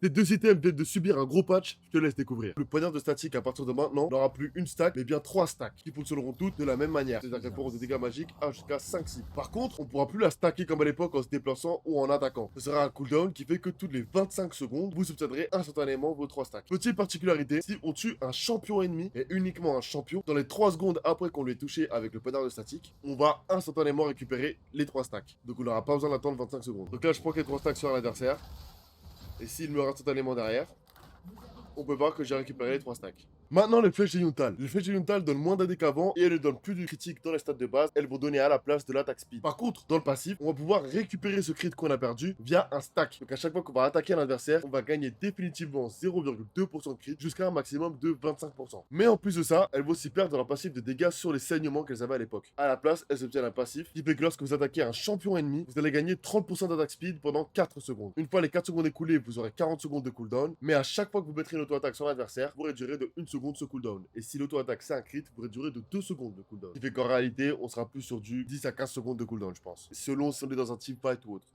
Tes deux items viennent de subir un gros patch, je te laisse découvrir. Le poignard de statique à partir de maintenant n'aura plus une stack, mais bien 3 stacks, qui fonctionneront toutes de la même manière. C'est-à-dire qu'elles feront des dégâts magiques à jusqu'à 5 cibles. Par contre, on pourra plus la stacker comme à l'époque en se déplaçant ou en attaquant. Ce sera un cooldown qui fait que toutes les 25 secondes, vous obtiendrez instantanément vos 3 stacks. Petite particularité, si on tue un champion ennemi, et uniquement un champion, dans les 3 secondes après qu'on lui ait touché avec le poignard de statique, on va instantanément récupérer les 3 stacks. Donc on n'aura pas besoin d'attendre 25 secondes. Donc là, je prends les 3 stacks sur l'adversaire. Et s'il meurt instantanément derrière, on peut voir que j'ai récupéré les 3 stacks. Maintenant, les flèches de Yuntal. Les flèches de Yuntal donnent moins d'AD qu'avant et elles ne donnent plus de critique dans les stats de base. Elles vont donner à la place de l'attaque speed. Par contre, dans le passif, on va pouvoir récupérer ce crit qu'on a perdu via un stack. Donc à chaque fois qu'on va attaquer un adversaire, on va gagner définitivement 0,2% de crit jusqu'à un maximum de 25%. Mais en plus de ça, elles vont aussi perdre leur passif de dégâts sur les saignements qu'elles avaient à l'époque. À la place, elles obtiennent un passif qui fait que lorsque vous attaquez un champion ennemi, vous allez gagner 30% d'attaque speed pendant 4 secondes. Une fois les 4 secondes écoulées, vous aurez 40 secondes de cooldown. Mais à chaque fois que vous mettrez une auto-attaque sur l'adversaire, vous réduirez de 1 seconde ce cooldown. Et si l'auto-attaque c'est un crit, vous réduirez de 2 secondes de cooldown. Ce qui fait qu'en réalité, on sera plus sur du 10 à 15 secondes de cooldown, je pense. Selon si on est dans un teamfight ou autre.